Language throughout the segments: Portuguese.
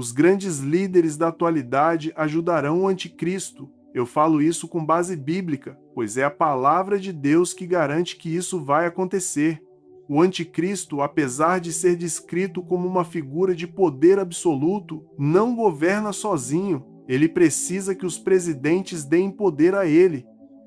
Os grandes líderes da atualidade ajudarão o anticristo. Eu falo isso com base bíblica, pois é a palavra de Deus que garante que isso vai acontecer. O anticristo, apesar de ser descrito como uma figura de poder absoluto, não governa sozinho. Ele precisa que os presidentes deem poder a ele.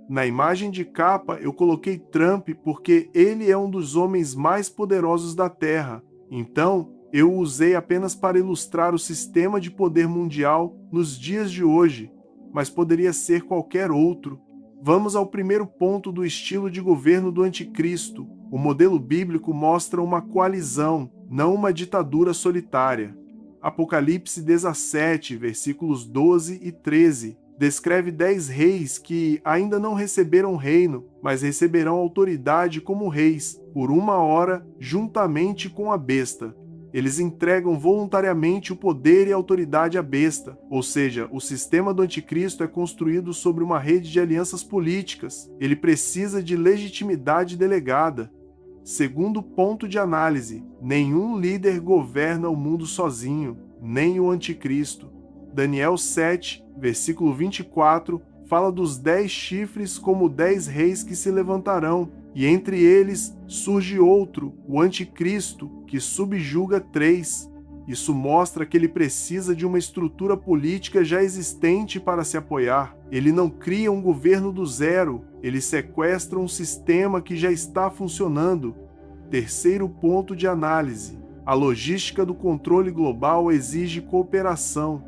Na imagem de capa, eu coloquei Trump porque ele é um dos homens mais poderosos da Terra. Então, eu o usei apenas para ilustrar o sistema de poder mundial nos dias de hoje, mas poderia ser qualquer outro. Vamos ao primeiro ponto do estilo de governo do anticristo. O modelo bíblico mostra uma coalizão, não uma ditadura solitária. Apocalipse 17, versículos 12 e 13, descreve 10 reis que ainda não receberam reino, mas receberão autoridade como reis, por 1 hora, juntamente com a besta. Eles entregam voluntariamente o poder e a autoridade à besta, ou seja, o sistema do anticristo é construído sobre uma rede de alianças políticas. Ele precisa de legitimidade delegada. Segundo ponto de análise, nenhum líder governa o mundo sozinho, nem o anticristo. Daniel 7, versículo 24, fala dos 10 chifres como 10 reis que se levantarão, e entre eles surge outro, o anticristo, que subjuga 3. Isso mostra que ele precisa de uma estrutura política já existente para se apoiar. Ele não cria um governo do zero, ele sequestra um sistema que já está funcionando. Terceiro ponto de análise. A logística do controle global exige cooperação.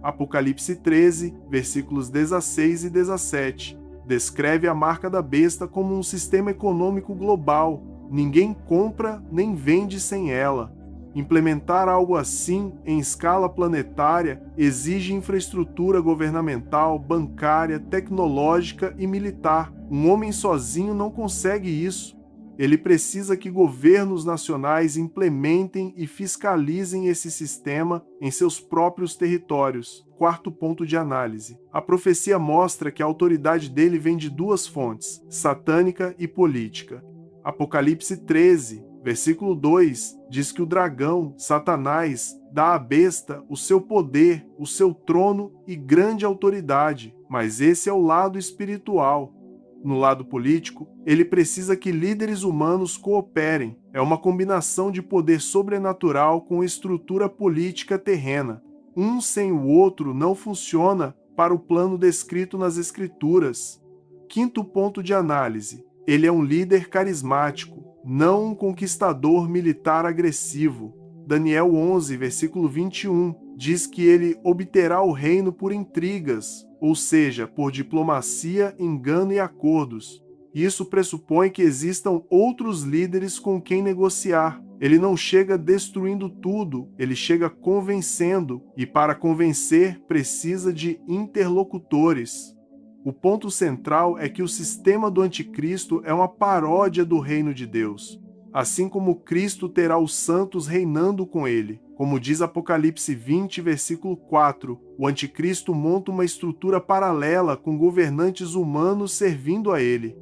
Apocalipse 13, versículos 16 e 17. Descreve a marca da besta como um sistema econômico global. Ninguém compra nem vende sem ela. Implementar algo assim em escala planetária exige infraestrutura governamental, bancária, tecnológica e militar. Um homem sozinho não consegue isso. Ele precisa que governos nacionais implementem e fiscalizem esse sistema em seus próprios territórios. Quarto ponto de análise. A profecia mostra que a autoridade dele vem de 2 fontes, satânica e política. Apocalipse 13, versículo 2, diz que o dragão, Satanás, dá à besta o seu poder, o seu trono e grande autoridade, mas esse é o lado espiritual. No lado político, ele precisa que líderes humanos cooperem. É uma combinação de poder sobrenatural com estrutura política terrena. Um sem o outro não funciona para o plano descrito nas Escrituras. Quinto ponto de análise. Ele é um líder carismático, não um conquistador militar agressivo. Daniel 11, versículo 21, diz que ele obterá o reino por intrigas, ou seja, por diplomacia, engano e acordos. Isso pressupõe que existam outros líderes com quem negociar. Ele não chega destruindo tudo, ele chega convencendo, e para convencer precisa de interlocutores. O ponto central é que o sistema do anticristo é uma paródia do reino de Deus. Assim como Cristo terá os santos reinando com ele. Como diz Apocalipse 20, versículo 4, o anticristo monta uma estrutura paralela com governantes humanos servindo a ele.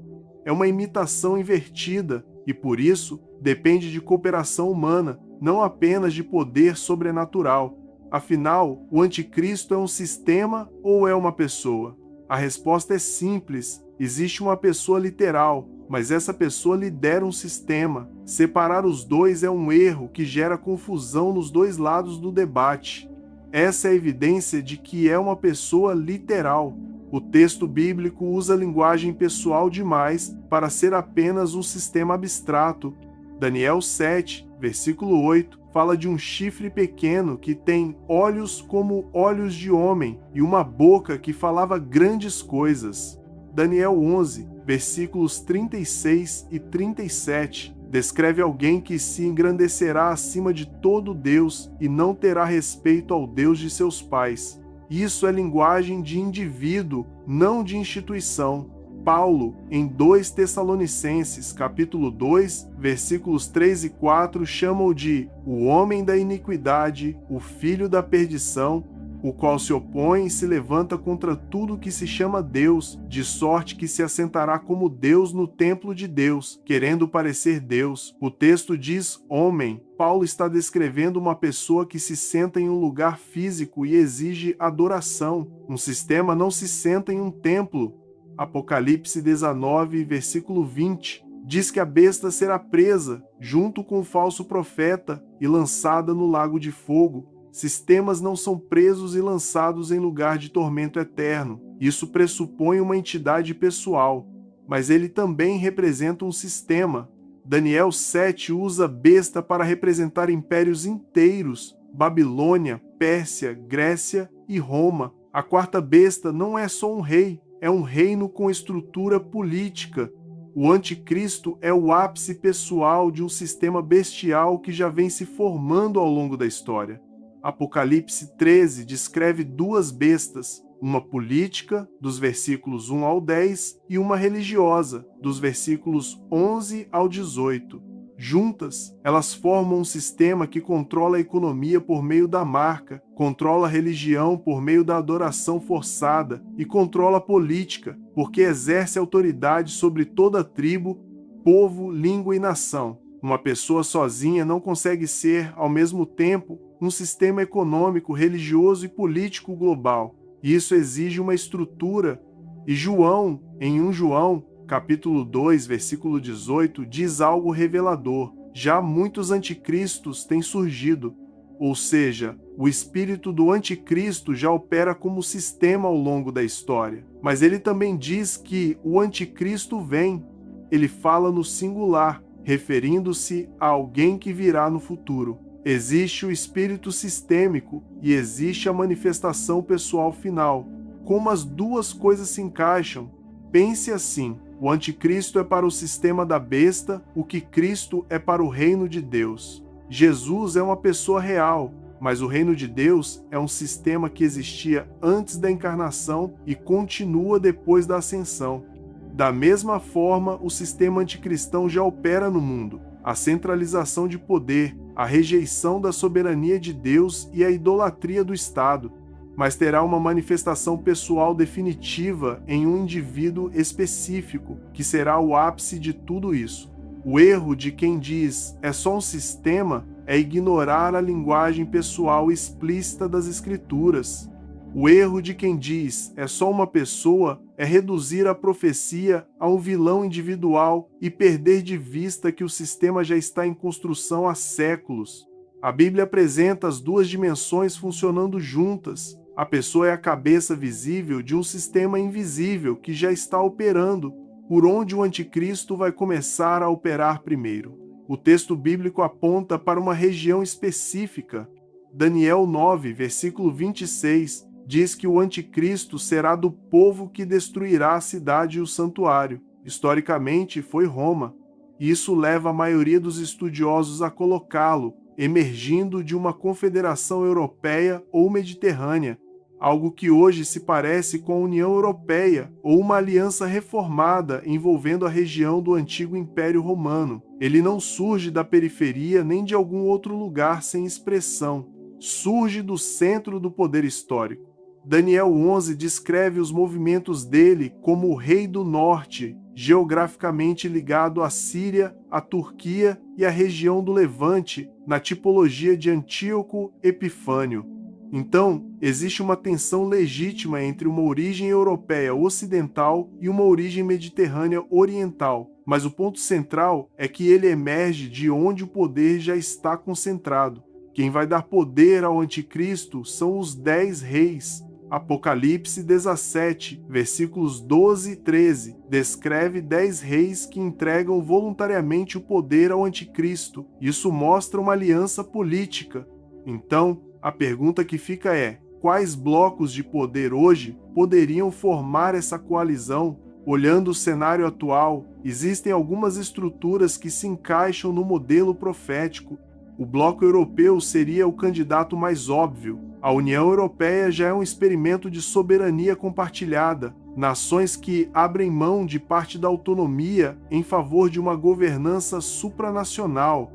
É uma imitação invertida e, por isso, depende de cooperação humana, não apenas de poder sobrenatural. Afinal, o anticristo é um sistema ou é uma pessoa? A resposta é simples, existe uma pessoa literal, mas essa pessoa lidera um sistema. Separar os dois é um erro que gera confusão nos dois lados do debate. Essa é a evidência de que é uma pessoa literal. O texto bíblico usa linguagem pessoal demais para ser apenas um sistema abstrato. Daniel 7, versículo 8, fala de um chifre pequeno que tem olhos como olhos de homem e uma boca que falava grandes coisas. Daniel 11, versículos 36 e 37, descreve alguém que se engrandecerá acima de todo Deus e não terá respeito ao Deus de seus pais. Isso é linguagem de indivíduo, não de instituição. Paulo, em 2 Tessalonicenses, capítulo 2, versículos 3 e 4, chama-o de o homem da iniquidade, o filho da perdição, o qual se opõe e se levanta contra tudo que se chama Deus, de sorte que se assentará como Deus no templo de Deus, querendo parecer Deus. O texto diz homem. Paulo está descrevendo uma pessoa que se senta em um lugar físico e exige adoração. Um sistema não se senta em um templo. Apocalipse 19, versículo 20. Diz que a besta será presa, junto com o falso profeta, e lançada no lago de fogo. Sistemas não são presos e lançados em lugar de tormento eterno. Isso pressupõe uma entidade pessoal, mas ele também representa um sistema. Daniel 7 usa besta para representar impérios inteiros: Babilônia, Pérsia, Grécia e Roma. A quarta besta não é só um rei, é um reino com estrutura política. O anticristo é o ápice pessoal de um sistema bestial que já vem se formando ao longo da história. Apocalipse 13 descreve duas bestas, uma política, dos versículos 1 ao 10, e uma religiosa, dos versículos 11 ao 18. Juntas, elas formam um sistema que controla a economia por meio da marca, controla a religião por meio da adoração forçada e controla a política, porque exerce autoridade sobre toda tribo, povo, língua e nação. Uma pessoa sozinha não consegue ser, ao mesmo tempo, um sistema econômico, religioso e político global. Isso exige uma estrutura. E João, em 1 João, capítulo 2, versículo 18, diz algo revelador. Já muitos anticristos têm surgido, ou seja, o espírito do anticristo já opera como sistema ao longo da história. Mas ele também diz que o anticristo vem. Ele fala no singular, referindo-se a alguém que virá no futuro. Existe o espírito sistêmico e existe a manifestação pessoal final. Como as duas coisas se encaixam? Pense assim: o anticristo é para o sistema da besta, o que Cristo é para o reino de Deus. Jesus é uma pessoa real, mas o reino de Deus é um sistema que existia antes da encarnação e continua depois da ascensão. Da mesma forma, o sistema anticristão já opera no mundo. A centralização de poder, a rejeição da soberania de Deus e a idolatria do Estado, mas terá uma manifestação pessoal definitiva em um indivíduo específico, que será o ápice de tudo isso. O erro de quem diz é só um sistema é ignorar a linguagem pessoal explícita das Escrituras. O erro de quem diz é só uma pessoa é reduzir a profecia a um vilão individual e perder de vista que o sistema já está em construção há séculos. A Bíblia apresenta as duas dimensões funcionando juntas. A pessoa é a cabeça visível de um sistema invisível que já está operando, por onde o anticristo vai começar a operar primeiro. O texto bíblico aponta para uma região específica. Daniel 9, versículo 26, diz que o anticristo será do povo que destruirá a cidade e o santuário. Historicamente, foi Roma. Isso leva a maioria dos estudiosos a colocá-lo, emergindo de uma confederação europeia ou mediterrânea, algo que hoje se parece com a União Europeia ou uma aliança reformada envolvendo a região do antigo Império Romano. Ele não surge da periferia nem de algum outro lugar sem expressão. Surge do centro do poder histórico. Daniel 11 descreve os movimentos dele como o Rei do Norte, geograficamente ligado à Síria, à Turquia e à região do Levante, na tipologia de Antíoco Epifânio. Então, existe uma tensão legítima entre uma origem europeia ocidental e uma origem mediterrânea oriental, mas o ponto central é que ele emerge de onde o poder já está concentrado. Quem vai dar poder ao anticristo são os 10 reis. Apocalipse 17, versículos 12 e 13, descreve 10 reis que entregam voluntariamente o poder ao anticristo. Isso mostra uma aliança política. Então, a pergunta que fica é: quais blocos de poder hoje poderiam formar essa coalizão? Olhando o cenário atual, existem algumas estruturas que se encaixam no modelo profético. O bloco europeu seria o candidato mais óbvio. A União Europeia já é um experimento de soberania compartilhada, nações que abrem mão de parte da autonomia em favor de uma governança supranacional.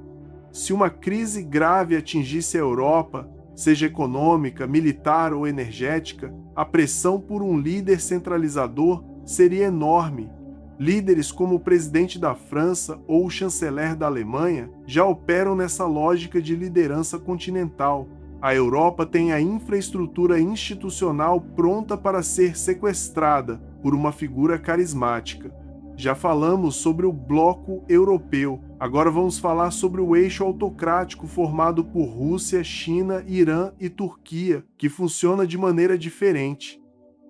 Se uma crise grave atingisse a Europa, seja econômica, militar ou energética, a pressão por um líder centralizador seria enorme. Líderes como o presidente da França ou o chanceler da Alemanha já operam nessa lógica de liderança continental. A Europa tem a infraestrutura institucional pronta para ser sequestrada por uma figura carismática. Já falamos sobre o bloco europeu. Agora vamos falar sobre o eixo autocrático formado por Rússia, China, Irã e Turquia, que funciona de maneira diferente.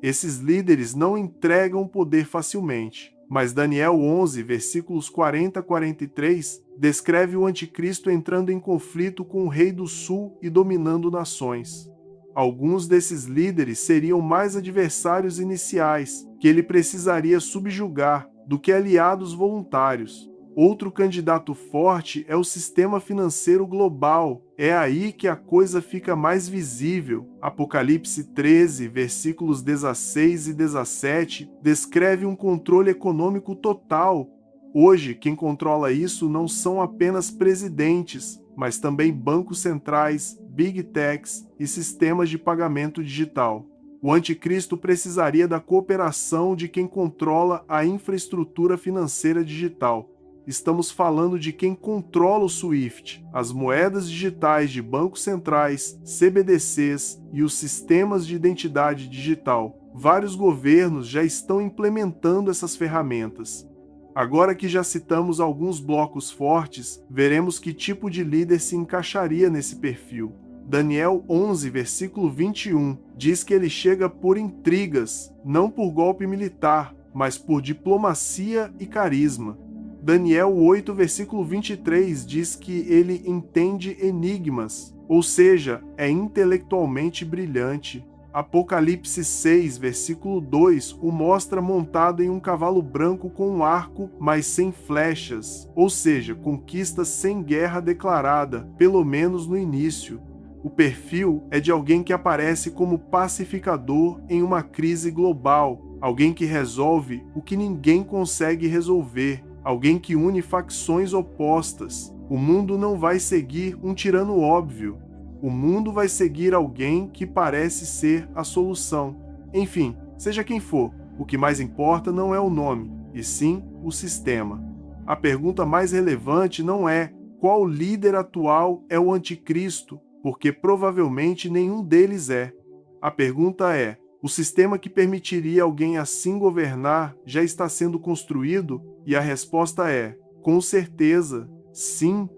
Esses líderes não entregam poder facilmente. Mas Daniel 11, versículos 40 a 43, descreve o anticristo entrando em conflito com o rei do sul e dominando nações. Alguns desses líderes seriam mais adversários iniciais, que ele precisaria subjugar, do que aliados voluntários. Outro candidato forte é o sistema financeiro global. É aí que a coisa fica mais visível. Apocalipse 13, versículos 16 e 17, descreve um controle econômico total. Hoje, quem controla isso não são apenas presidentes, mas também bancos centrais, big techs e sistemas de pagamento digital. O anticristo precisaria da cooperação de quem controla a infraestrutura financeira digital. Estamos falando de quem controla o SWIFT, as moedas digitais de bancos centrais, CBDCs e os sistemas de identidade digital. Vários governos já estão implementando essas ferramentas. Agora que já citamos alguns blocos fortes, veremos que tipo de líder se encaixaria nesse perfil. Daniel 11, versículo 21, diz que ele chega por intrigas, não por golpe militar, mas por diplomacia e carisma. Daniel 8, versículo 23 diz que ele entende enigmas, ou seja, é intelectualmente brilhante. Apocalipse 6, versículo 2, o mostra montado em um cavalo branco com um arco, mas sem flechas, ou seja, conquista sem guerra declarada, pelo menos no início. O perfil é de alguém que aparece como pacificador em uma crise global, alguém que resolve o que ninguém consegue resolver, alguém que une facções opostas. O mundo não vai seguir um tirano óbvio. O mundo vai seguir alguém que parece ser a solução. Enfim, seja quem for, o que mais importa não é o nome, e sim o sistema. A pergunta mais relevante não é qual líder atual é o anticristo, porque provavelmente nenhum deles é. A pergunta é: o sistema que permitiria alguém assim governar já está sendo construído? E a resposta é: com certeza, sim.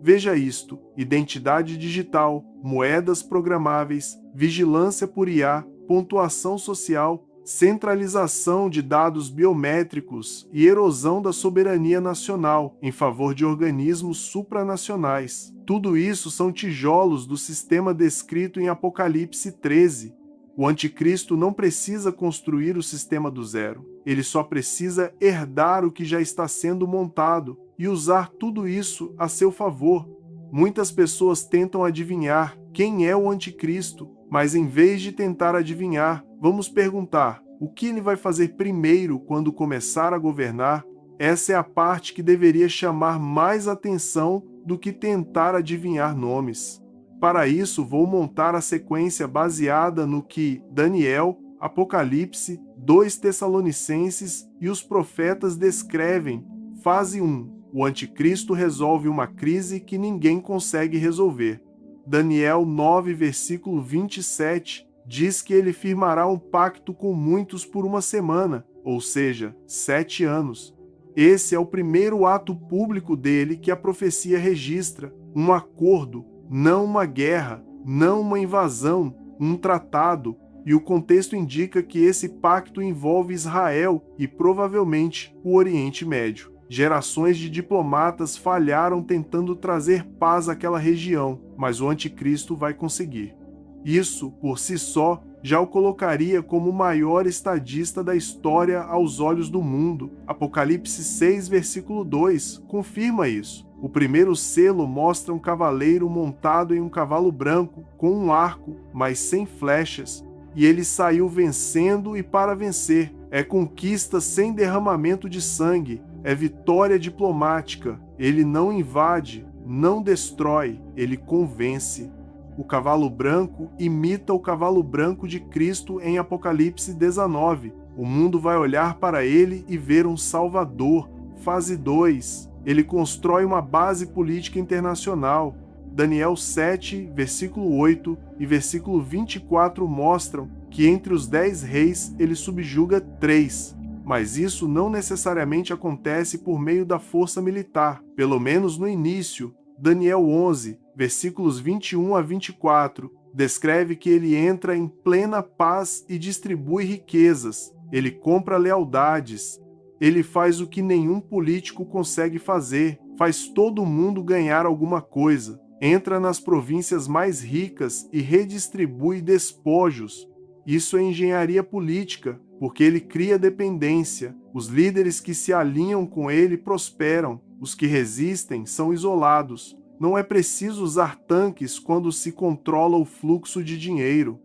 Veja isto: identidade digital, moedas programáveis, vigilância por IA, pontuação social, centralização de dados biométricos e erosão da soberania nacional em favor de organismos supranacionais. Tudo isso são tijolos do sistema descrito em Apocalipse 13. O anticristo não precisa construir o sistema do zero. Ele só precisa herdar o que já está sendo montado e usar tudo isso a seu favor. Muitas pessoas tentam adivinhar quem é o anticristo, mas em vez de tentar adivinhar, vamos perguntar: o que ele vai fazer primeiro quando começar a governar? Essa é a parte que deveria chamar mais atenção do que tentar adivinhar nomes. Para isso, vou montar a sequência baseada no que Daniel, Apocalipse, 2 Tessalonicenses e os profetas descrevem. Fase 1. O anticristo resolve uma crise que ninguém consegue resolver. Daniel 9, versículo 27, diz que ele firmará um pacto com muitos por uma semana, ou seja, 7 anos. Esse é o primeiro ato público dele que a profecia registra, um acordo, não uma guerra, não uma invasão, um tratado, e o contexto indica que esse pacto envolve Israel e provavelmente o Oriente Médio. Gerações de diplomatas falharam tentando trazer paz àquela região, mas o anticristo vai conseguir. Isso, por si só, já o colocaria como o maior estadista da história aos olhos do mundo. Apocalipse 6, versículo 2, confirma isso. O primeiro selo mostra um cavaleiro montado em um cavalo branco, com um arco, mas sem flechas, e ele saiu vencendo e para vencer. É conquista sem derramamento de sangue, é vitória diplomática. Ele não invade, não destrói, ele convence. O cavalo branco imita o cavalo branco de Cristo em Apocalipse 19. O mundo vai olhar para ele e ver um Salvador. Fase 2. Ele constrói uma base política internacional. Daniel 7, versículo 8 e versículo 24 mostram que entre os 10 reis ele subjuga 3. Mas isso não necessariamente acontece por meio da força militar, pelo menos no início. Daniel 11, versículos 21 a 24, descreve que ele entra em plena paz e distribui riquezas. Ele compra lealdades. Ele faz o que nenhum político consegue fazer, faz todo mundo ganhar alguma coisa. Entra nas províncias mais ricas e redistribui despojos. Isso é engenharia política, porque ele cria dependência. Os líderes que se alinham com ele prosperam. Os que resistem são isolados. Não é preciso usar tanques quando se controla o fluxo de dinheiro.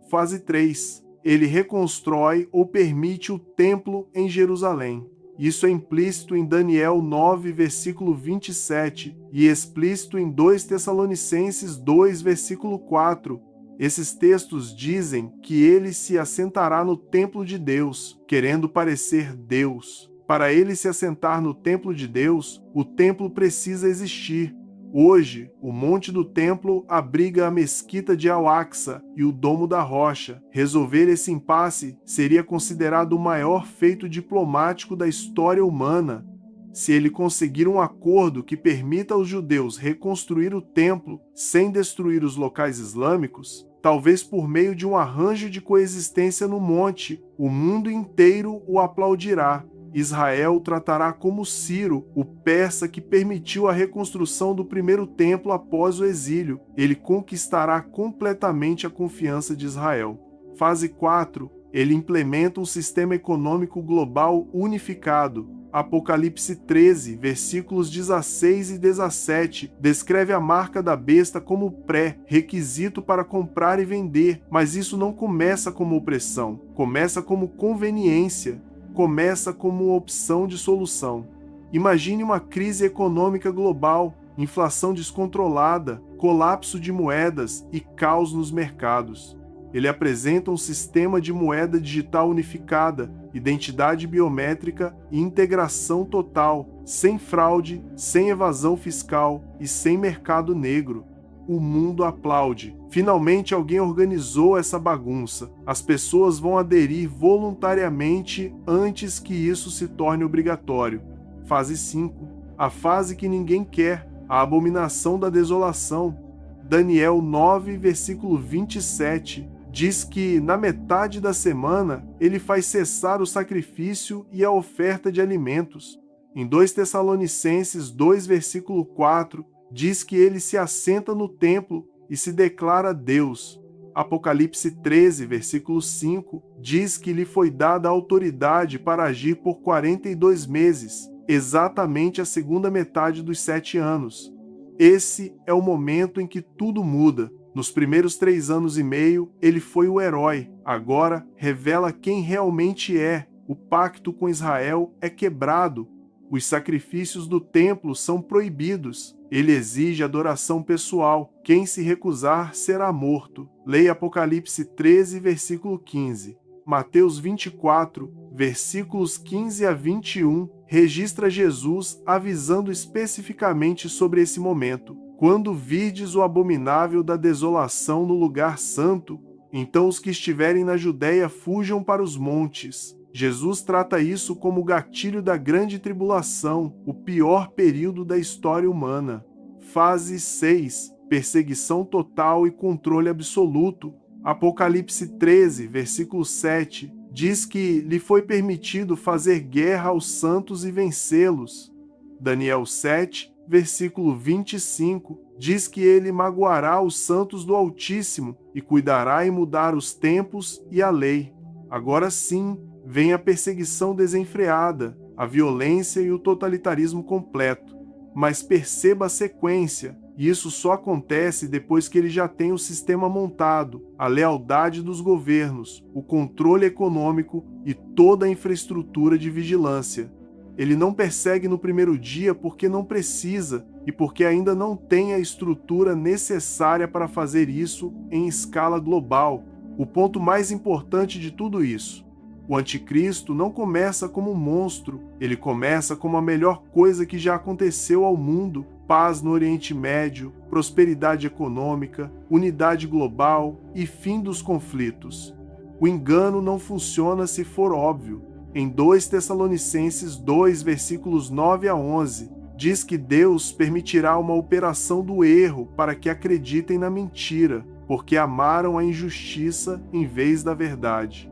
Fase 3. Ele reconstrói ou permite o templo em Jerusalém. Isso é implícito em Daniel 9, versículo 27 e explícito em 2 Tessalonicenses 2, versículo 4. Esses textos dizem que ele se assentará no templo de Deus, querendo parecer Deus. Para ele se assentar no templo de Deus, o templo precisa existir. Hoje, o Monte do Templo abriga a Mesquita de Al-Aqsa e o Domo da Rocha. Resolver esse impasse seria considerado o maior feito diplomático da história humana. Se ele conseguir um acordo que permita aos judeus reconstruir o templo sem destruir os locais islâmicos, talvez por meio de um arranjo de coexistência no monte, o mundo inteiro o aplaudirá. Israel tratará como Ciro, o persa que permitiu a reconstrução do primeiro templo após o exílio. Ele conquistará completamente a confiança de Israel. Fase 4. Ele implementa um sistema econômico global unificado. Apocalipse 13, versículos 16 e 17, descreve a marca da besta como pré-requisito para comprar e vender, mas isso não começa como opressão, começa como conveniência. Começa como uma opção de solução. Imagine uma crise econômica global, inflação descontrolada, colapso de moedas e caos nos mercados. Ele apresenta um sistema de moeda digital unificada, identidade biométrica e integração total, sem fraude, sem evasão fiscal e sem mercado negro. O mundo aplaude. Finalmente alguém organizou essa bagunça. As pessoas vão aderir voluntariamente antes que isso se torne obrigatório. Fase 5. A fase que ninguém quer, a abominação da desolação. Daniel 9, versículo 27, diz que na metade da semana ele faz cessar o sacrifício e a oferta de alimentos. Em 2 Tessalonicenses 2, versículo 4, diz que ele se assenta no templo e se declara Deus. Apocalipse 13, versículo 5, diz que lhe foi dada a autoridade para agir por 42 meses, exatamente a segunda metade dos 7 anos. Esse é o momento em que tudo muda. Nos primeiros 3 anos e meio, ele foi o herói. Agora, revela quem realmente é. O pacto com Israel é quebrado. Os sacrifícios do templo são proibidos. Ele exige adoração pessoal. Quem se recusar será morto. Leia Apocalipse 13, versículo 15. Mateus 24, versículos 15 a 21, registra Jesus avisando especificamente sobre esse momento. Quando virdes o abominável da desolação no lugar santo, então os que estiverem na Judéia fujam para os montes. Jesus trata isso como o gatilho da grande tribulação, o pior período da história humana. Fase 6. Perseguição total e controle absoluto. Apocalipse 13, versículo 7, diz que lhe foi permitido fazer guerra aos santos e vencê-los. Daniel 7, versículo 25, diz que ele magoará os santos do Altíssimo e cuidará em mudar os tempos e a lei. Agora sim, vem a perseguição desenfreada, a violência e o totalitarismo completo. Mas perceba a sequência, e isso só acontece depois que ele já tem o sistema montado, a lealdade dos governos, o controle econômico e toda a infraestrutura de vigilância. Ele não persegue no primeiro dia porque não precisa e porque ainda não tem a estrutura necessária para fazer isso em escala global. O ponto mais importante de tudo isso: o anticristo não começa como um monstro, ele começa como a melhor coisa que já aconteceu ao mundo: paz no Oriente Médio, prosperidade econômica, unidade global e fim dos conflitos. O engano não funciona se for óbvio. Em 2 Tessalonicenses 2, versículos 9 a 11, diz que Deus permitirá uma operação do erro para que acreditem na mentira, porque amaram a injustiça em vez da verdade.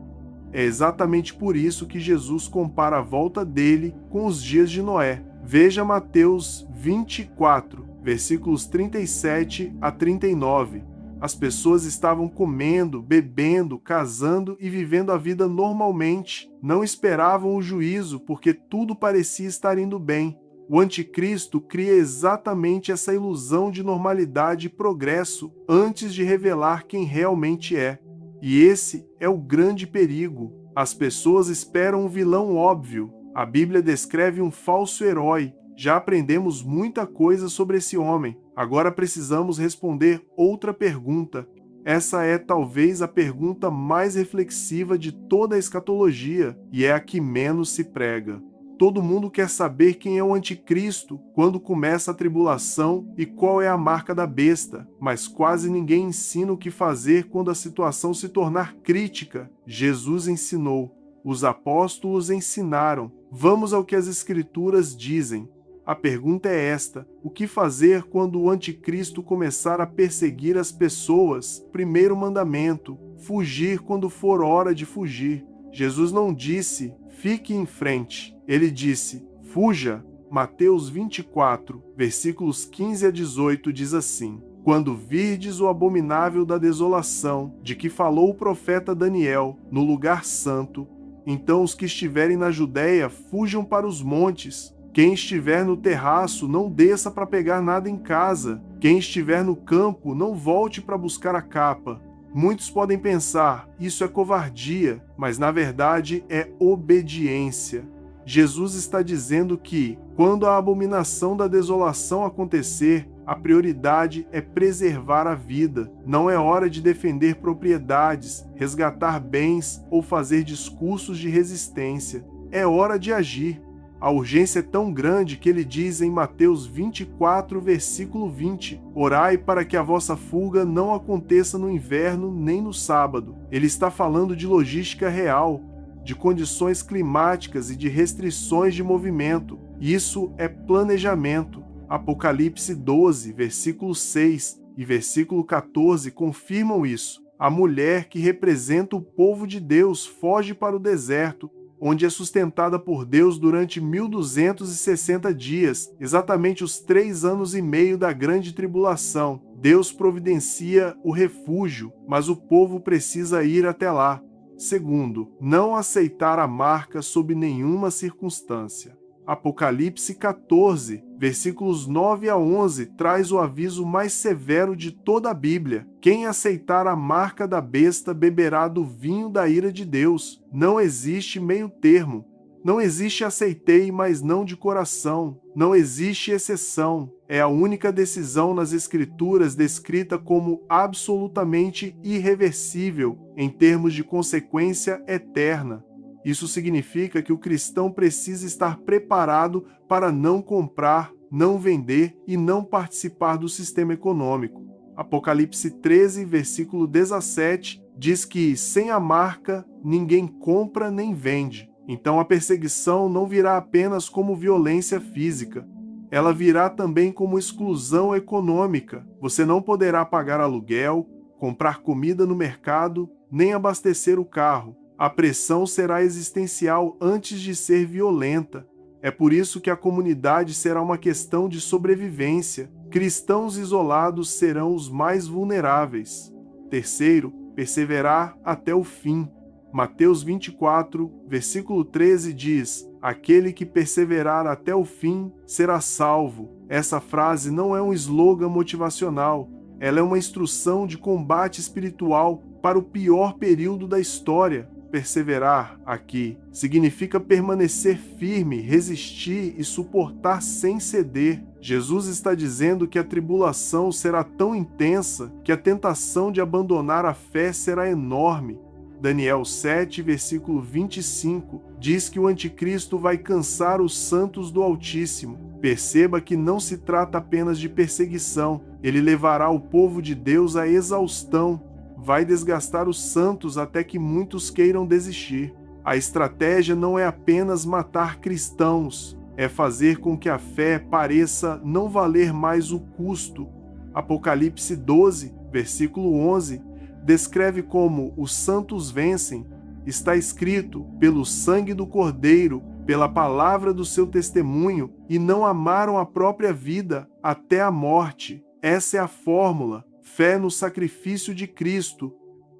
É exatamente por isso que Jesus compara a volta dele com os dias de Noé. Veja Mateus 24, versículos 37 a 39. As pessoas estavam comendo, bebendo, casando e vivendo a vida normalmente. Não esperavam o juízo porque tudo parecia estar indo bem. O anticristo cria exatamente essa ilusão de normalidade e progresso antes de revelar quem realmente é. E esse é o grande perigo. As pessoas esperam um vilão óbvio. A Bíblia descreve um falso herói. Já aprendemos muita coisa sobre esse homem. Agora precisamos responder outra pergunta. Essa é talvez a pergunta mais reflexiva de toda a escatologia e é a que menos se prega. Todo mundo quer saber quem é o anticristo, quando começa a tribulação e qual é a marca da besta, mas quase ninguém ensina o que fazer quando a situação se tornar crítica. Jesus ensinou. Os apóstolos ensinaram. Vamos ao que as Escrituras dizem. A pergunta é esta: o que fazer quando o anticristo começar a perseguir as pessoas? Primeiro mandamento: fugir quando for hora de fugir. Jesus não disse, fique em frente. Ele disse, fuja. Mateus 24, versículos 15 a 18 diz assim: quando virdes o abominável da desolação, de que falou o profeta Daniel, no lugar santo, então os que estiverem na Judéia fujam para os montes. Quem estiver no terraço, não desça para pegar nada em casa. Quem estiver no campo, não volte para buscar a capa. Muitos podem pensar, isso é covardia, mas na verdade é obediência. Jesus está dizendo que, quando a abominação da desolação acontecer, a prioridade é preservar a vida. Não é hora de defender propriedades, resgatar bens ou fazer discursos de resistência. É hora de agir. A urgência é tão grande que ele diz em Mateus 24, versículo 20, orai para que a vossa fuga não aconteça no inverno nem no sábado. Ele está falando de logística real, de condições climáticas e de restrições de movimento. Isso é planejamento. Apocalipse 12, versículo 6 e versículo 14 confirmam isso. A mulher que representa o povo de Deus foge para o deserto, onde é sustentada por Deus durante 1260 dias, exatamente os 3 anos e meio da grande tribulação. Deus providencia o refúgio, mas o povo precisa ir até lá. Segundo, não aceitar a marca sob nenhuma circunstância. Apocalipse 14, versículos 9 a 11, traz o aviso mais severo de toda a Bíblia. Quem aceitar a marca da besta beberá do vinho da ira de Deus. Não existe meio termo. Não existe aceitei, mas não de coração. Não existe exceção. É a única decisão nas Escrituras descrita como absolutamente irreversível, em termos de consequência eterna. Isso significa que o cristão precisa estar preparado para não comprar, não vender e não participar do sistema econômico. Apocalipse 13, versículo 17, diz que sem a marca ninguém compra nem vende. Então a perseguição não virá apenas como violência física. Ela virá também como exclusão econômica. Você não poderá pagar aluguel, comprar comida no mercado, nem abastecer o carro. A pressão será existencial antes de ser violenta. É por isso que a comunidade será uma questão de sobrevivência. Cristãos isolados serão os mais vulneráveis. Terceiro, perseverar até o fim. Mateus 24, versículo 13 diz: aquele que perseverar até o fim será salvo. Essa frase não é um slogan motivacional. Ela é uma instrução de combate espiritual para o pior período da história. perseverar, aqui, significa permanecer firme, resistir e suportar sem ceder. Jesus está dizendo que a tribulação será tão intensa que a tentação de abandonar a fé será enorme. Daniel 7, versículo 25, diz que o anticristo vai cansar os santos do Altíssimo. Perceba que não se trata apenas de perseguição. Ele levará o povo de Deus à exaustão. Vai desgastar os santos até que muitos queiram desistir. A estratégia não é apenas matar cristãos, é fazer com que a fé pareça não valer mais o custo. Apocalipse 12, versículo 11, descreve como os santos vencem. Está escrito: pelo sangue do Cordeiro, pela palavra do seu testemunho, e não amaram a própria vida até a morte. Essa é a fórmula: fé no sacrifício de Cristo,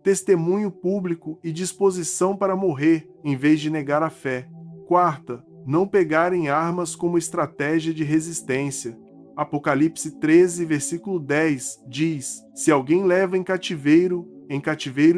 testemunho público e disposição para morrer, em vez de negar a fé. Quarta, não pegarem armas como estratégia de resistência. Apocalipse 13, versículo 10, diz: se alguém leva em cativeiro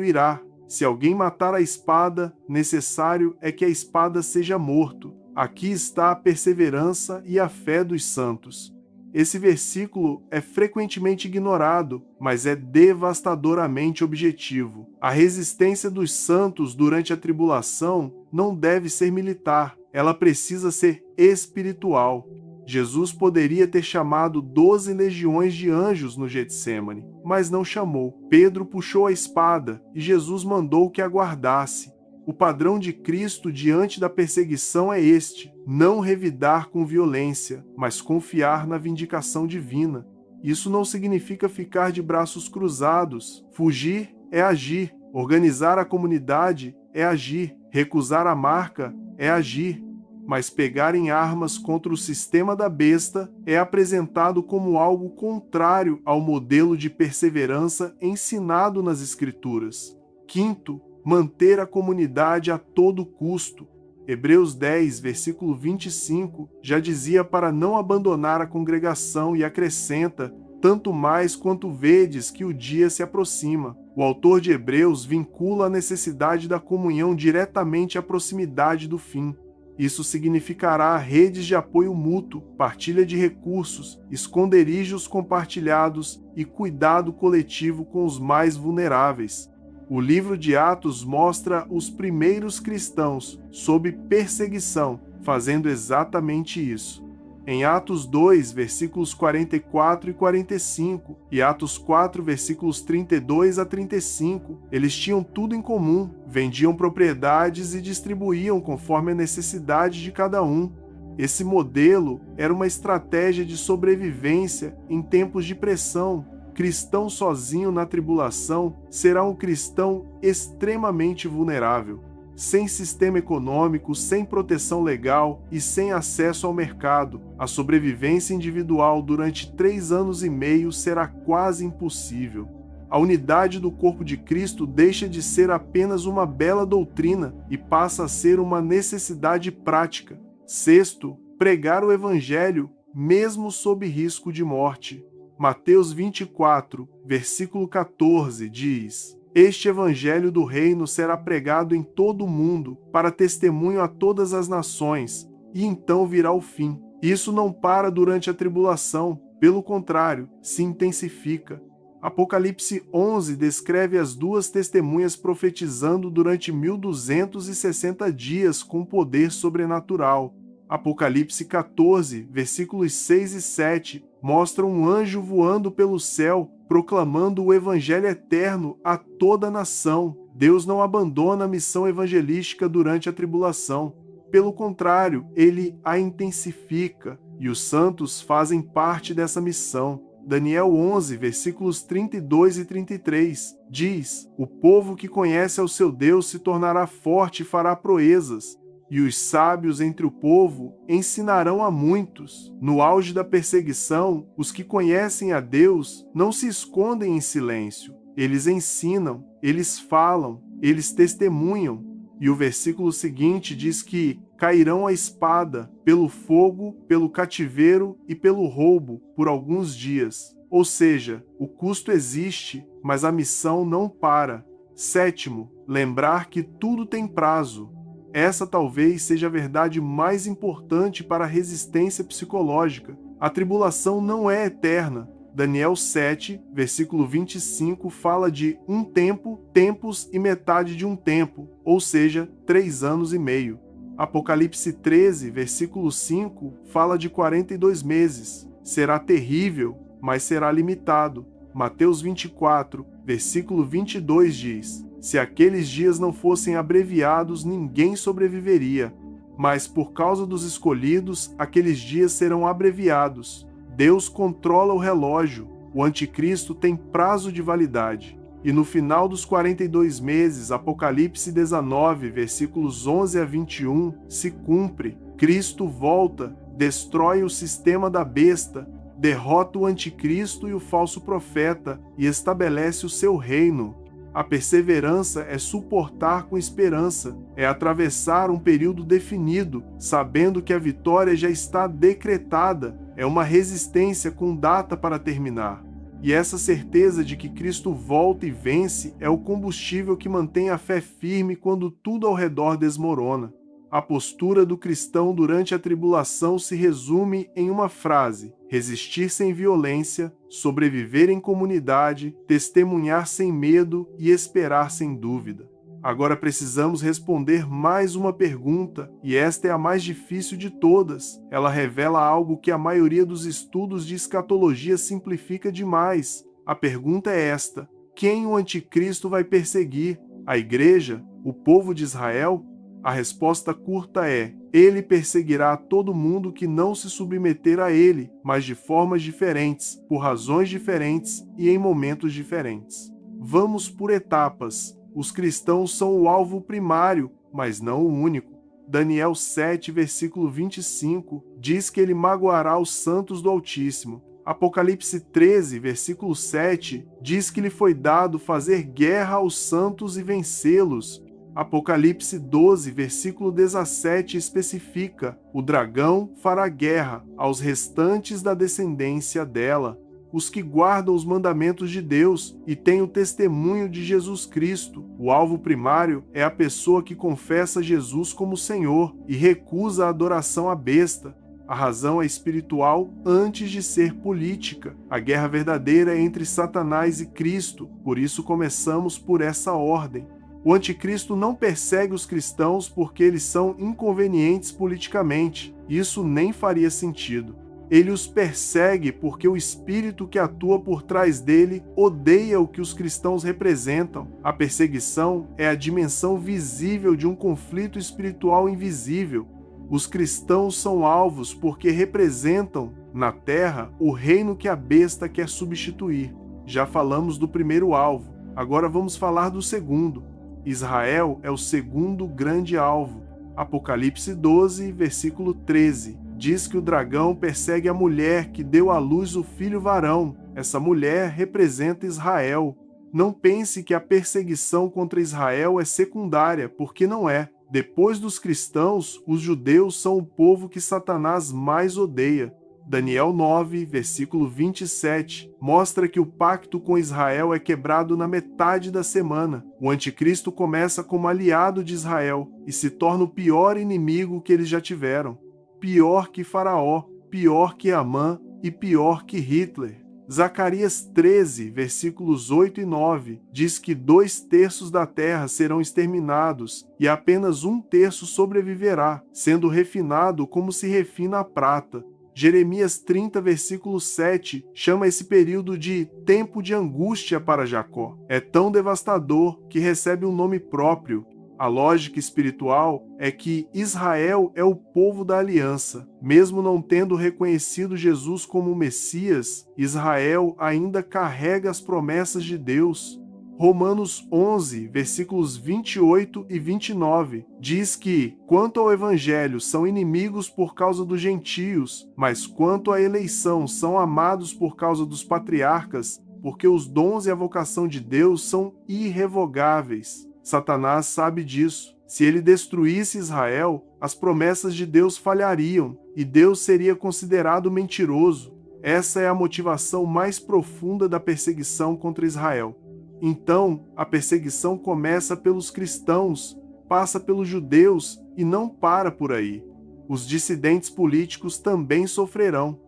irá. Se alguém matar a espada, necessário é que a espada seja morto. Aqui está a perseverança e a fé dos santos. Esse versículo é frequentemente ignorado, mas é devastadoramente objetivo. A resistência dos santos durante a tribulação não deve ser militar, ela precisa ser espiritual. Jesus poderia ter chamado 12 legiões de anjos no Getsêmani, mas não chamou. Pedro puxou a espada e Jesus mandou que a guardasse. O padrão de Cristo diante da perseguição é este: não revidar com violência, mas confiar na vindicação divina. Isso não significa ficar de braços cruzados. Fugir é agir. Organizar a comunidade é agir. Recusar a marca é agir. Mas pegar em armas contra o sistema da besta é apresentado como algo contrário ao modelo de perseverança ensinado nas Escrituras. Quinto, manter a comunidade a todo custo. Hebreus 10, versículo 25, já dizia para não abandonar a congregação e acrescenta: tanto mais quanto vedes que o dia se aproxima. O autor de Hebreus vincula a necessidade da comunhão diretamente à proximidade do fim. Isso significará redes de apoio mútuo, partilha de recursos, esconderijos compartilhados e cuidado coletivo com os mais vulneráveis. O livro de Atos mostra os primeiros cristãos sob perseguição, fazendo exatamente isso. Em Atos 2, versículos 44 e 45, e Atos 4, versículos 32 a 35, eles tinham tudo em comum, vendiam propriedades e distribuíam conforme a necessidade de cada um. Esse modelo era uma estratégia de sobrevivência em tempos de pressão. Cristão sozinho na tribulação será um cristão extremamente vulnerável. Sem sistema econômico, sem proteção legal e sem acesso ao mercado, a sobrevivência individual durante 3 anos e meio será quase impossível. A unidade do corpo de Cristo deixa de ser apenas uma bela doutrina e passa a ser uma necessidade prática. Sexto, pregar o Evangelho, mesmo sob risco de morte. Mateus 24, versículo 14, diz: este evangelho do reino será pregado em todo o mundo, para testemunho a todas as nações, e então virá o fim. Isso não para durante a tribulação, pelo contrário, se intensifica. Apocalipse 11 descreve as 2 testemunhas profetizando durante 1260 dias com poder sobrenatural. Apocalipse 14, versículos 6 e 7, mostra um anjo voando pelo céu, proclamando o evangelho eterno a toda a nação. Deus não abandona a missão evangelística durante a tribulação. Pelo contrário, ele a intensifica, e os santos fazem parte dessa missão. Daniel 11, versículos 32 e 33, diz: o povo que conhece ao seu Deus se tornará forte e fará proezas. E os sábios entre o povo ensinarão a muitos. No auge da perseguição, os que conhecem a Deus não se escondem em silêncio. Eles ensinam, eles falam, eles testemunham. E o versículo seguinte diz que cairão a espada, pelo fogo, pelo cativeiro e pelo roubo, por alguns dias. Ou seja, o custo existe, mas a missão não para. Sétimo, lembrar que tudo tem prazo. Essa talvez seja a verdade mais importante para a resistência psicológica. A tribulação não é eterna. Daniel 7, versículo 25, fala de um tempo, tempos e metade de um tempo, ou seja, 3 anos e meio. Apocalipse 13, versículo 5, fala de 42 meses. Será terrível, mas será limitado. Mateus 24, versículo 22 diz: se aqueles dias não fossem abreviados, ninguém sobreviveria. Mas por causa dos escolhidos, aqueles dias serão abreviados. Deus controla o relógio. O anticristo tem prazo de validade. E no final dos 42 meses, Apocalipse 19, versículos 11 a 21, se cumpre. Cristo volta, destrói o sistema da besta, derrota o anticristo e o falso profeta e estabelece o seu reino. A perseverança é suportar com esperança, é atravessar um período definido, sabendo que a vitória já está decretada, é uma resistência com data para terminar. E essa certeza de que Cristo volta e vence é o combustível que mantém a fé firme quando tudo ao redor desmorona. A postura do cristão durante a tribulação se resume em uma frase: resistir sem violência, sobreviver em comunidade, testemunhar sem medo e esperar sem dúvida. Agora precisamos responder mais uma pergunta, e esta é a mais difícil de todas. Ela revela algo que a maioria dos estudos de escatologia simplifica demais. A pergunta é esta: quem o anticristo vai perseguir? A igreja? O povo de Israel? A resposta curta é: ele perseguirá todo mundo que não se submeter a ele, mas de formas diferentes, por razões diferentes e em momentos diferentes. Vamos por etapas. Os cristãos são o alvo primário, mas não o único. Daniel 7, versículo 25, diz que ele magoará os santos do Altíssimo. Apocalipse 13, versículo 7, diz que lhe foi dado fazer guerra aos santos e vencê-los. Apocalipse 12, versículo 17 especifica: o dragão fará guerra aos restantes da descendência dela, os que guardam os mandamentos de Deus e têm o testemunho de Jesus Cristo. O alvo primário é a pessoa que confessa Jesus como Senhor e recusa a adoração à besta. A razão é espiritual antes de ser política. A guerra verdadeira é entre Satanás e Cristo, por isso começamos por essa ordem. O anticristo não persegue os cristãos porque eles são inconvenientes politicamente. Isso nem faria sentido. Ele os persegue porque o espírito que atua por trás dele odeia o que os cristãos representam. A perseguição é a dimensão visível de um conflito espiritual invisível. Os cristãos são alvos porque representam, na terra, o reino que a besta quer substituir. Já falamos do primeiro alvo, agora vamos falar do segundo. Israel é o segundo grande alvo. Apocalipse 12, versículo 13, diz que o dragão persegue a mulher que deu à luz o filho varão. Essa mulher representa Israel. Não pense que a perseguição contra Israel é secundária, porque não é. Depois dos cristãos, os judeus são o povo que Satanás mais odeia. Daniel 9, versículo 27, mostra que o pacto com Israel é quebrado na metade da semana. O anticristo começa como aliado de Israel e se torna o pior inimigo que eles já tiveram. Pior que Faraó, pior que Amã e pior que Hitler. Zacarias 13, versículos 8 e 9, diz que 2/3 da terra serão exterminados e apenas 1/3 sobreviverá, sendo refinado como se refina a prata. Jeremias 30, versículo 7, chama esse período de tempo de angústia para Jacó. É tão devastador que recebe um nome próprio. A lógica espiritual é que Israel é o povo da aliança. Mesmo não tendo reconhecido Jesus como Messias, Israel ainda carrega as promessas de Deus. Romanos 11, versículos 28 e 29, diz que, quanto ao evangelho, são inimigos por causa dos gentios, mas quanto à eleição, são amados por causa dos patriarcas, porque os dons e a vocação de Deus são irrevogáveis. Satanás sabe disso. Se ele destruísse Israel, as promessas de Deus falhariam, e Deus seria considerado mentiroso. Essa é a motivação mais profunda da perseguição contra Israel. Então, a perseguição começa pelos cristãos, passa pelos judeus e não para por aí. Os dissidentes políticos também sofrerão.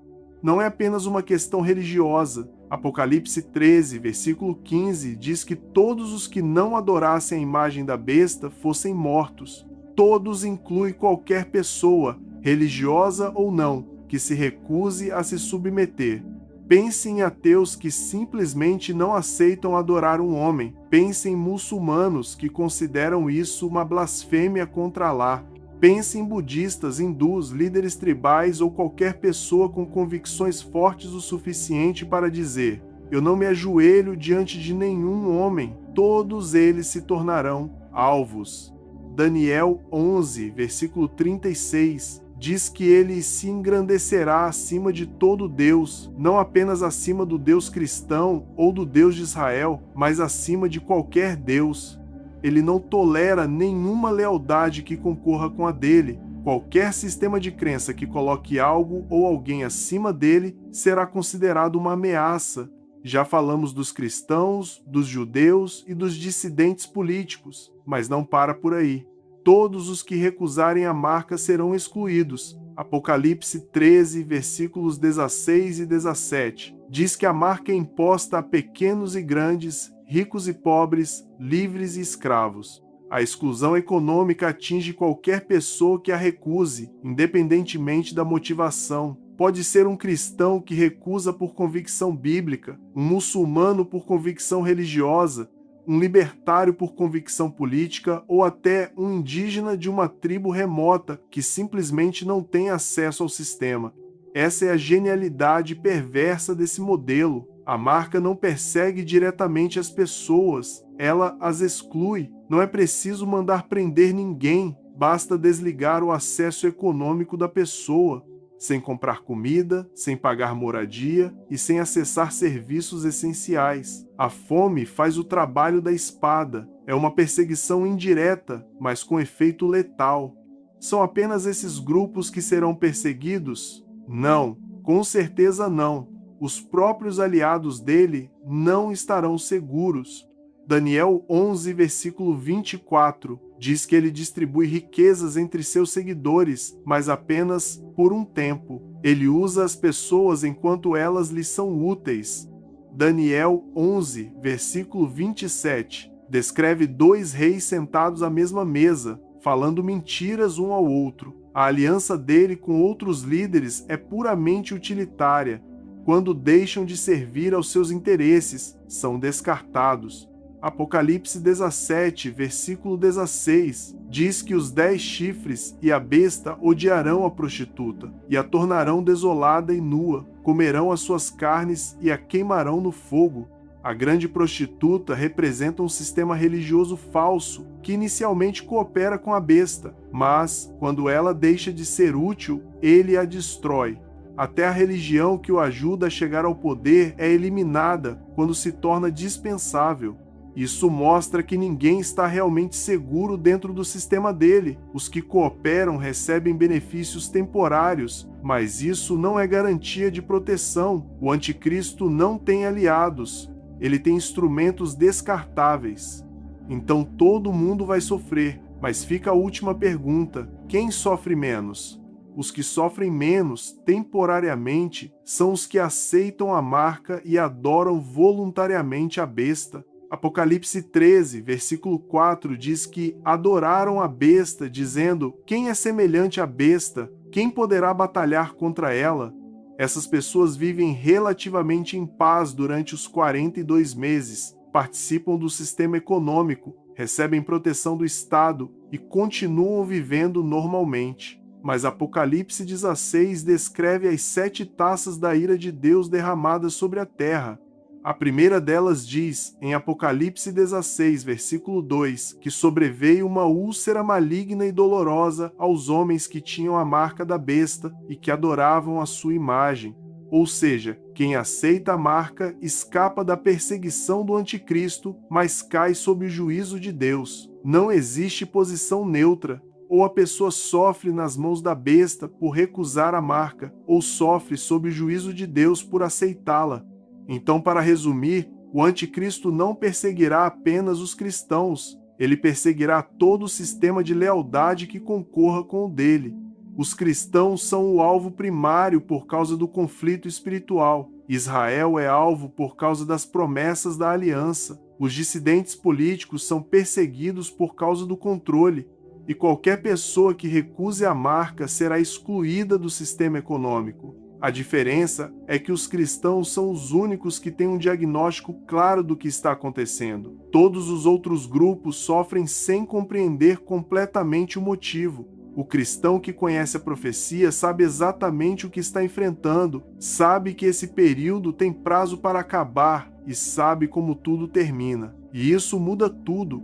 Não é apenas uma questão religiosa. Apocalipse 13, versículo 15, diz que todos os que não adorassem a imagem da besta fossem mortos. Todos inclui qualquer pessoa, religiosa ou não, que se recuse a se submeter. Pense em ateus que simplesmente não aceitam adorar um homem. Pense em muçulmanos que consideram isso uma blasfêmia contra Alá. Pense em budistas, hindus, líderes tribais ou qualquer pessoa com convicções fortes o suficiente para dizer: eu não me ajoelho diante de nenhum homem. Todos eles se tornarão alvos. Daniel 11, versículo 36, diz que ele se engrandecerá acima de todo Deus, não apenas acima do Deus cristão ou do Deus de Israel, mas acima de qualquer Deus. Ele não tolera nenhuma lealdade que concorra com a dele. Qualquer sistema de crença que coloque algo ou alguém acima dele será considerado uma ameaça. Já falamos dos cristãos, dos judeus e dos dissidentes políticos, mas não para por aí. Todos os que recusarem a marca serão excluídos. Apocalipse 13, versículos 16 e 17, diz que a marca é imposta a pequenos e grandes, ricos e pobres, livres e escravos. A exclusão econômica atinge qualquer pessoa que a recuse, independentemente da motivação. Pode ser um cristão que recusa por convicção bíblica, um muçulmano por convicção religiosa, um libertário por convicção política ou até um indígena de uma tribo remota que simplesmente não tem acesso ao sistema. Essa é a genialidade perversa desse modelo. A marca não persegue diretamente as pessoas, ela as exclui. Não é preciso mandar prender ninguém, basta desligar o acesso econômico da pessoa, sem comprar comida, sem pagar moradia e sem acessar serviços essenciais. A fome faz o trabalho da espada. É uma perseguição indireta, mas com efeito letal. São apenas esses grupos que serão perseguidos? Não, com certeza não. Os próprios aliados dele não estarão seguros. Daniel 11, versículo 24, diz que ele distribui riquezas entre seus seguidores, mas apenas por um tempo. Ele usa as pessoas enquanto elas lhe são úteis. Daniel 11, versículo 27, descreve dois reis sentados à mesma mesa, falando mentiras um ao outro. A aliança dele com outros líderes é puramente utilitária. Quando deixam de servir aos seus interesses, são descartados. Apocalipse 17, versículo 16, diz que os 10 chifres e a besta odiarão a prostituta e a tornarão desolada e nua, comerão as suas carnes e a queimarão no fogo. A grande prostituta representa um sistema religioso falso que inicialmente coopera com a besta, mas, quando ela deixa de ser útil, ele a destrói. Até a religião que o ajuda a chegar ao poder é eliminada quando se torna dispensável. Isso mostra que ninguém está realmente seguro dentro do sistema dele. Os que cooperam recebem benefícios temporários, mas isso não é garantia de proteção. O anticristo não tem aliados. Ele tem instrumentos descartáveis. Então todo mundo vai sofrer. Mas fica a última pergunta: quem sofre menos? Os que sofrem menos, temporariamente, são os que aceitam a marca e adoram voluntariamente a besta. Apocalipse 13, versículo 4 diz que adoraram a besta, dizendo: quem é semelhante à besta? Quem poderá batalhar contra ela? Essas pessoas vivem relativamente em paz durante os 42 meses, participam do sistema econômico, recebem proteção do Estado e continuam vivendo normalmente. Mas Apocalipse 16 descreve as 7 taças da ira de Deus derramadas sobre a terra. A primeira delas diz, em Apocalipse 16, versículo 2, que sobreveio uma úlcera maligna e dolorosa aos homens que tinham a marca da besta e que adoravam a sua imagem. Ou seja, quem aceita a marca escapa da perseguição do anticristo, mas cai sob o juízo de Deus. Não existe posição neutra. Ou a pessoa sofre nas mãos da besta por recusar a marca, ou sofre sob o juízo de Deus por aceitá-la. Então, para resumir, O anticristo não perseguirá apenas os cristãos, ele perseguirá todo o sistema de lealdade que concorra com o dele. Os cristãos são o alvo primário por causa do conflito espiritual. Israel é alvo por causa das promessas da aliança. Os dissidentes políticos são perseguidos por causa do controle. E qualquer pessoa que recuse a marca será excluída do sistema econômico. A diferença é que os cristãos são os únicos que têm um diagnóstico claro do que está acontecendo. Todos os outros grupos sofrem sem compreender completamente o motivo. O cristão que conhece a profecia sabe exatamente o que está enfrentando, sabe que esse período tem prazo para acabar e sabe como tudo termina. E isso muda tudo,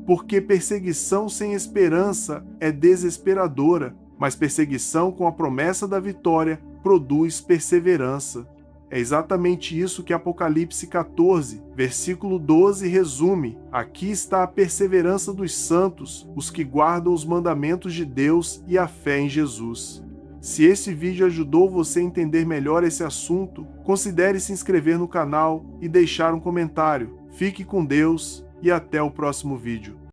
porque perseguição sem esperança é desesperadora, mas perseguição com a promessa da vitória produz perseverança. É exatamente isso que Apocalipse 14, versículo 12 resume. Aqui está a perseverança dos santos, os que guardam os mandamentos de Deus e a fé em Jesus. Se esse vídeo ajudou você a entender melhor esse assunto, considere se inscrever no canal e deixar um comentário. Fique com Deus e até o próximo vídeo.